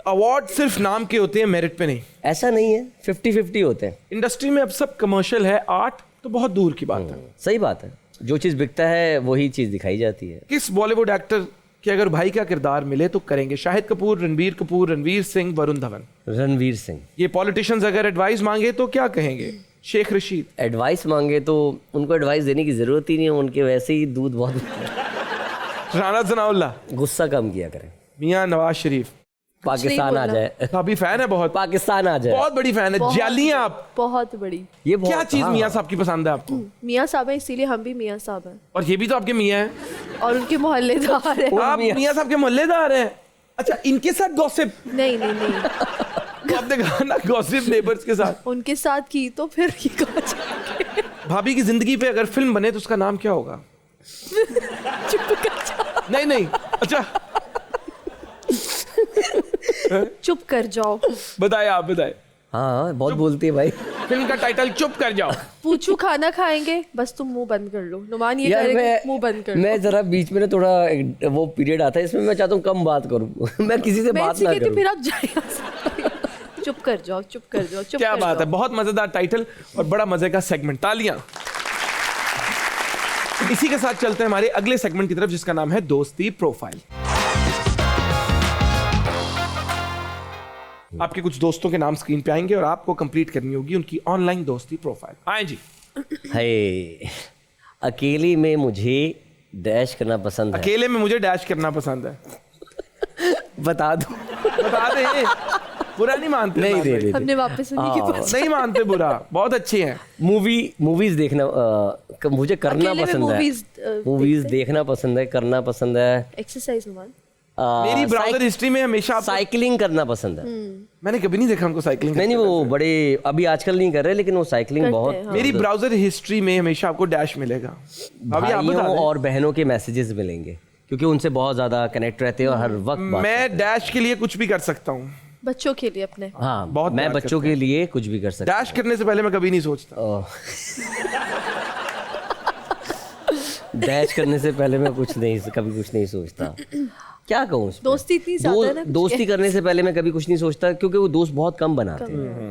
अवार्ड सिर्फ नाम के होते हैं मेरिट पे नहीं ऐसा नहीं है 50-50 होते हैं इंडस्ट्री में अब सब कमर्शियल है आर्ट तो बहुत दूर की बात है सही बात है जो चीज़ बिकता है वही चीज़ दिखाई जाती है किस बॉलीवुड एक्टर के अगर भाई का किरदार मिले तो करेंगे शाहिद कपूर रणवीर सिंह वरुण धवन रणवीर सिंह ये पॉलिटिशियंस अगर एडवाइस मांगे तो क्या कहेंगे शेख रशीद एडवाइस मांगे तो उनको एडवाइस देने की ज़रूरत ही नहीं है उनके वैसे ही दूध बहुत राना सनाउल्लाह गुस्सा कम किया करें मियां नवाज शरीफ पाकिस्तान आ जाए अभी फैन है बहुत पाकिस्तान आ जाए बहुत बड़ी फैन है जाली आप बहुत बड़ी ये क्या चीज हाँ। मियां साहब की पसंद है आपको मियाँ साहब है इसीलिए हम भी मियाँ साहब हैं और ये भी तो आपके मियां हैं और उनके मोहल्लेदार हैं आप मियां साहब के मोहल्लेदार हैं अच्छा इनके साथ गॉसिप नहीं नहीं नहीं तो आपने कहा ना गॉसिप नेबर्स के साथ उनके साथ की तो फिर ये कहा जाएगा भाभी की जिंदगी पे अगर फिल्म बने तो उसका नाम क्या होगा चुप कर जाओ नहीं अच्छा चुप कर जाओ बताए आप बताए हाँ बहुत बोलती है भाई फिल्म का टाइटल चुप कर जाओ पूछू खाना खाएंगे बस तुम मुंह बंद कर लो नुमान ये यार करेंगे मुंह बंद कर लो मैं जरा बीच में ना थोड़ा वो पीरियड आता है इसमें मैं चाहता हूँ कम बात करूँ मैं किसी से मैं बात इसलिए ना कहती हूँ, करूँ फिर आप जाए चुप कर जाओ चुप कर जाओ चुप क्या कर बात है जाओ। बहुत मजेदार टाइटल और बड़ा मजे का सेगमेंट तालियां इसी के साथ चलते हैं हमारे अगले सेगमेंट की तरफ जिसका नाम है दोस्ती प्रोफाइल आपके कुछ दोस्तों के नाम स्क्रीन पे आएंगे और आपको कंप्लीट करनी होगी उनकी ऑनलाइन दोस्ती प्रोफाइल आए जी है अकेले में मुझे डैश करना पसंद है अकेले में मुझे डैश करना पसंद है बता दो बता दे बुरा नहीं मानते नहीं बात दे भाई। दे हमने वापस उन्हीं के पास नहीं मानते बुरा बहुत अच्छे हैं मूवीज देखना मुझे करना अकेले में पसंद है movies, मूवीज देखते देखना पसंद है करना पसंद है एक्सरसाइज नुमान मेरी ब्राउजर हिस्ट्री में हमेशा साइकिलिंग करना पसंद है। मैंने कभी नहीं देखा उनको साइकिलिंग नहीं वो बड़े अभी आजकल नहीं कर रहे, लेकिन वो साइकिलिंग बहुत मेरी ब्राउजर हिस्ट्री में हमेशा आपको डैश मिलेगा। अभी आप बता भाइयों दें। और बहनों के मैसेजेस मिलेंगे, क्योंकि उनसे बहुत ज्यादा कनेक्ट रहते हैं और हर वक्त बात मैं डैश के लिए कुछ भी कर सकता हूँ। बच्चों के लिए अपने हाँ बहुत मैं प्यार बच्चों के लिए कुछ भी कर सकता डैश करने से पहले मैं कभी नहीं सोचता। हूँ। डैश करने से पहले मैं कभी कुछ नहीं सोचता। क्या कहूँ उस पे? दोस्ती इतनी ज्यादा है ना कुछ दोस्ती करने से पहले मैं कभी कुछ नहीं सोचता, क्योंकि वो दोस्त बहुत कम बनाते हैं।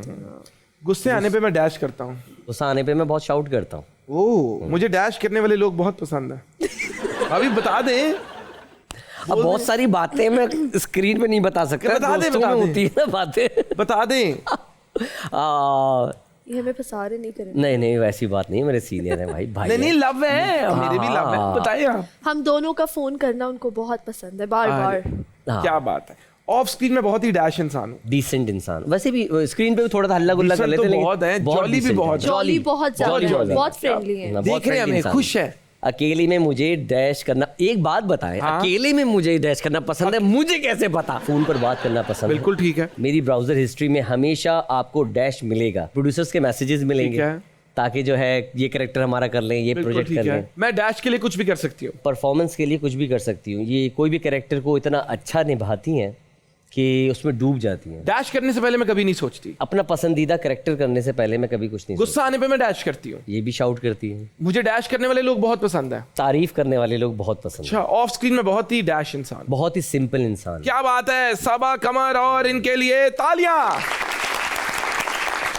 गुस्से आने पे मैं डैश करता हूँ। गुस्सा आने पे मैं बहुत शाउट करता हूँ। ओह, मुझे डैश करने वाले लोग बहुत पसंद है। अभी बता दें। अब बहुत सारी बातें मैं स्क्रीन पे नहीं बता सकता, बता दे, दोस्तों बता में दे। होती है ना बातें। बता दें। ये हमें फंसा रहे नहीं करें। नहीं वैसी बात नहीं, मेरे सीनियर है भाई नहीं नहीं, लव है, मेरे भी लव है। बताइए आप। हम दोनों का फोन करना उनको बहुत पसंद है, बार बार। हाँ, क्या बात है। ऑफ स्क्रीन में बहुत ही डैश इंसान हूँ। डिसेंट इंसान। वैसे भी स्क्रीन पे भी थोड़ा हल्ला गुल्ला कर Decent लेते तो हैं, बहुत है, jolly भी decent बहुत है। जॉली बहुत jolly ज्यादा बहुत बहुत फ्रेंडली है। बहुत देख रहे हैं friendly हमें, इंसान खुश है। अकेले में मुझे डैश करना, एक बात बताएं, हाँ? अकेले में मुझे डैश करना पसंद है, मुझे कैसे पता? फोन पर बात करना पसंद बिल्कुल ठीक है। मेरी ब्राउजर हिस्ट्री में हमेशा आपको डैश मिलेगा, प्रोड्यूसर्स के मैसेजेस मिलेंगे, है। ताकि जो है ये कैरेक्टर हमारा कर लें, ये बिल्कुल प्रोजेक्ट ठीक कर लें। है। मैं डैश के लिए कुछ भी कर सकती हूँ। परफॉर्मेंस के लिए कुछ भी कर सकती हूँ। ये कोई भी कैरेक्टर को इतना अच्छा निभाती हैं कि उसमें डूब जाती हैं। डैश करने से पहले मैं कभी नहीं सोचती। अपना पसंदीदा कैरेक्टर करने से पहले मैं कभी कुछ नहीं गुस्सा आने पे मैं डैश करती हूँ। सोचती। ये भी शाउट करती हैं। मुझे डैश करने वाले लोग बहुत पसंद है। तारीफ करने वाले लोग बहुत पसंद हैं। अच्छा, ऑफ स्क्रीन में बहुत ही डैश इंसान। बहुत ही सिंपल इंसान। क्या बात है। सबा कमर और इनके लिए तालियां।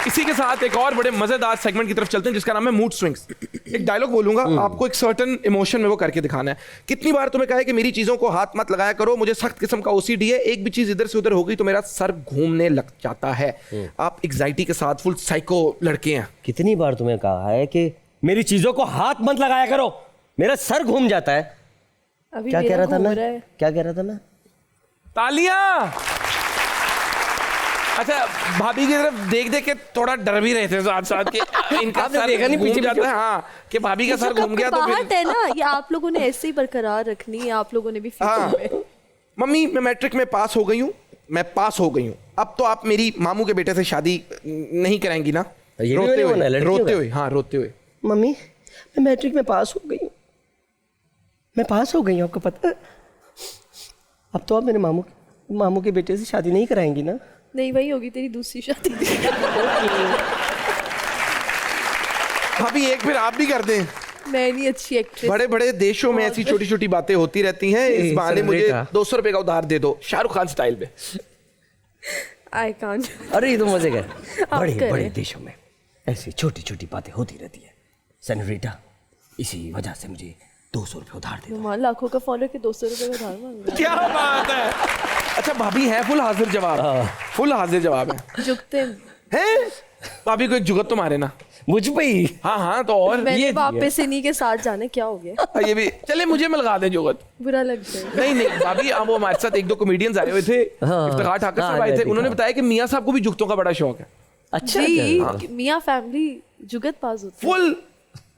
इसी के साथ एक और बड़े मजेदार सेगमेंट की तरफ चलते हैं जिसका नाम है मूड स्विंग्स। एक डायलॉग बोलूंगा, आपको एक सर्टेन इमोशन में वो करके दिखाना है। कितनी बार तुम्हें कहा है कि मेरी चीजों को हाथ मत लगाया करो, मुझे सख्त किस्म का ओसीडी है, एक भी चीज इधर से उधर हो गई तो मेरा सर घूमने लग जाता है। आप एंजाइटी के साथ फुल साइको लड़के हैं। कितनी बार तुम्हें कहा है कि मेरी चीजों को हाथ मत लगाया करो, मेरा सर घूम जाता है। अभी क्या कह मेरा रहा था घूम मैं? रहा है। क्या कह रहा था मैं? तालियां। अच्छा, भाभी की तरफ देख देख के थोड़ा डर भी रहे थे साथ साथ के इनका आपने सर देखा नहीं घूम पीछे जाता पीछे? है। हाँ, कि भाभी का सर घूम गया तो बात फिर है ना, ये आप लोगों ने ऐसे ही बरकरार रखनी है, आप लोगों ने भी हाँ। फ्यूचर में। मम्मी, मैं मैट्रिक में पास हो गई हूँ, मैं पास हो गई हूँ। अब तो आप मेरी मामू के बेटे से शादी नहीं कराएंगी ना? ये भी रोते मैंने बोला है, हुए, लड़कियों रोते का। हुए, हाँ रोते हुए। मम्मी मैं मैट्रिक में पास हो गई हूँ, मैं पास हो गई हूँ, आपको पता है? अब तो आप मेरे मामू के बेटे से शादी नहीं कराएंगी ना? नहीं, वही होगी तेरी दूसरी शादी। भाभी एक फिर आप भी कर दें। मैं नहीं अच्छी एक्ट्रेस। बड़े बड़े देशों में ऐसी छोटी छोटी बातें होती रहती हैं। इस बहाने मुझे 200 रुपए का उधार दे दो, शाहरुख खान स्टाइल में। I can't. अरे ये तो मजे गए। बड़े करें। बड़े देशों में ऐसी छोटी छोटी बातें होती रहती है सेनोरिटा, इसी वजह से मुझे 200 रुपये उधार दे दो। मान लाखों का फॉलो के 200 रुपए का उधार मांग रहा क्या बात है। अच्छा, भाभी है फुल हाजिर जवाब, फुल हाजिर जवाब है। है। झुकते हैं? भाभी को एक जुगत तो मारे ना। मुझ पे ही? हाँ हाँ, तो और मैंने ये वापस इन्हीं के साथ जाने, क्या हो गया? ये भी चले, मुझे मिलगा दे जुगत। बुरा लग जाए। नहीं नहीं भाभी, अब वो हमारे साथ एक दो कॉमेडियंस आए हुए थे, इफ्तिखार ठाकर साहब आए थे, उन्होंने बताया कि मियाँ साहब को भी जुगतों का बड़ा शौक है। अच्छा जी, मियाँ फैमिली जुगत पास होती है। फुल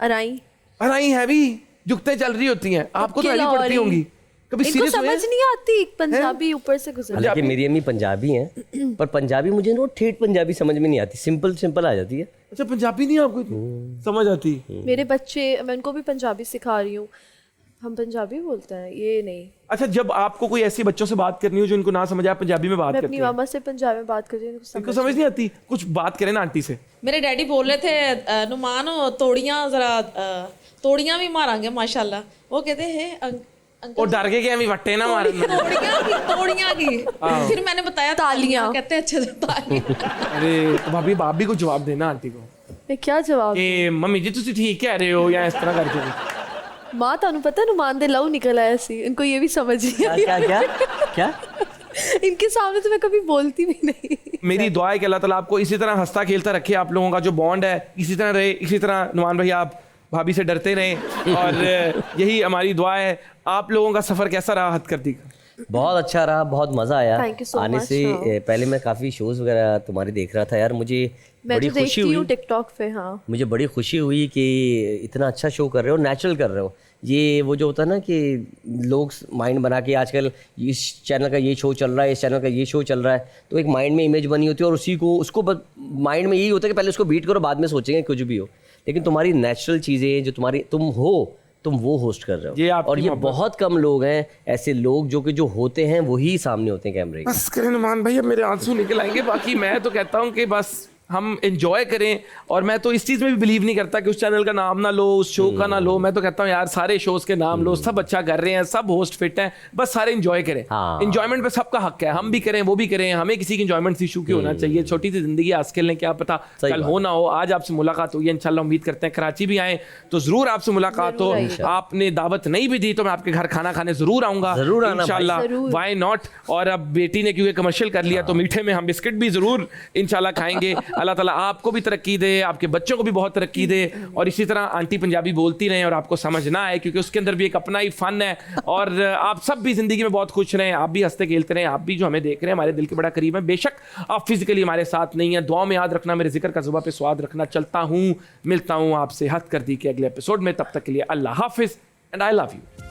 अराई अराई है भी, जुगतें चल रही होती हैं। आपको तो आनी पड़ती होंगी। कभी इनको सीरियस समझ हुए? नहीं आती, पंजाबी ऊपर से गुजर। हालांकि मेरी अम्मी पंजाबी हैं, पर पंजाबी मुझे ना ठेठ पंजाबी समझ में नहीं आती, सिंपल सिंपल आ जाती है। अच्छा, पंजाबी नहीं आपको इतनी समझ आती? मेरे बच्चे, मैं उनको भी पंजाबी सिखा रही हूँ, हम पंजाबी बोलते हैं, ये नहीं। अच्छा, जब आपको कोई ऐसे बच्चों से बात करनी हो जो इनको ना समझ आए, पंजाबी में बात मैं करते अपनी हैं, मामा से पंजाबी में बात कर रही हूँ, इनको समझ नहीं आती? कुछ बात करें ना आंटी से। मेरे डैडी बोल रहे थे नुमान तोड़ियां जरा तोड़ियां भी मारांगे माशाल्लाह। वो कहते हैं अंकल और डर के कि हमें वट्टे ना मारे। तोड़ियां की। फिर मैंने बताया तालियां। कहते हैं अच्छा तालियां। अरे तो भाभी, आप भी कुछ जवाब देना आंटी को मैं क्या जवाब? कि मम्मी जी तुम ठीक कह रहे हो, या इस तरह करके। माँ तानू पता है नुमान दे लव निकल आया सी, इनको ये भी समझ नहीं आई। क्या क्या क्या? इनके सामने तो मैं कभी बोलती भी नहीं। मेरी दुआ है कि अल्लाह ताला आपको इसी तरह हंसता खेलता रखे, आप लोगों का जो बॉन्ड है इसी तरह रहे। इसी तरह नुमान भाई आप भाभी से डरते रहें, और यही हमारी दुआ है। आप लोगों का सफर कैसा रहा हद कर दी का? बहुत अच्छा रहा, बहुत मजा आया। Thank you so आने much, से हाँ। पहले मैं काफी शोज वगैरह तुम्हारे देख रहा था यार, मुझे मैं बड़ी तो खुशी देखती हुई। हूँ टिकटॉक पे। हाँ, मुझे बड़ी खुशी हुई कि इतना अच्छा शो कर रहे हो, नेचुरल कर रहे हो। ये वो जो होता है ना कि लोग माइंड बना के आजकल इस चैनल का ये शो चल रहा है, इस चैनल का ये शो चल रहा है, तो एक माइंड में इमेज बनी होती है और उसी को उसको माइंड में यही होता है कि पहले उसको बीट करो, बाद में सोचेंगे कुछ भी हो। लेकिन तुम्हारी नेचुरल चीज़ें जो तुम वो होस्ट कर रहे हो, और ये बहुत कम लोग हैं ऐसे लोग जो होते हैं वही सामने होते हैं कैमरे के। बस करें नुमान भाई, अब मेरे आंसू निकल आएंगे। बाकी मैं तो कहता हूँ कि बस हम एंजॉय करें, और मैं तो इस चीज़ में भी बिलीव नहीं करता कि उस चैनल का नाम ना लो, उस शो का ना लो। मैं तो कहता हूँ यार सारे शोज के नाम लो, सब अच्छा कर रहे हैं, सब होस्ट फिट हैं, बस सारे एंजॉय करें। एंजॉयमेंट पे सबका हक है, हम भी करें वो भी करें, हमें किसी की एंजॉयमेंट से इशू क्यों होना चाहिए। छोटी सी जिंदगी आजकल ने, क्या पता कल हो ना हो। आज आपसे मुलाकात हुई है, इंशाल्लाह उम्मीद करते हैं कराची भी आए तो जरूर आपसे मुलाकात हो। आपने दावत नहीं भी दी तो मैं आपके घर खाना खाने जरूर आऊंगा इंशाल्लाह, व्हाई नॉट। और अब बेटी ने क्योंकि कमर्शियल कर लिया तो मीठे में हम बिस्किट भी जरूर इंशाल्लाह खाएंगे। अल्लाह ताला आपको भी तरक्की दे, आपके बच्चों को भी बहुत तरक्की दे, और इसी तरह आंटी पंजाबी बोलती रहें और आपको समझ ना आए, क्योंकि उसके अंदर भी एक अपना ही फन है। और आप सब भी जिंदगी में बहुत खुश रहें, आप भी हंसते खेलते रहें, आप भी जो हमें देख रहे हैं हमारे दिल के बड़ा करीब है। बेशक आप फिजिकली हमारे साथ नहीं है, दुआ में याद रखना, मेरे जिक्र का जुबान पे स्वाद रखना। चलता हूँ, मिलता हूँ आपसे हद कर दी के अगले एपिसोड में, तब तक के लिए अल्लाह हाफिज एंड आई लव यू।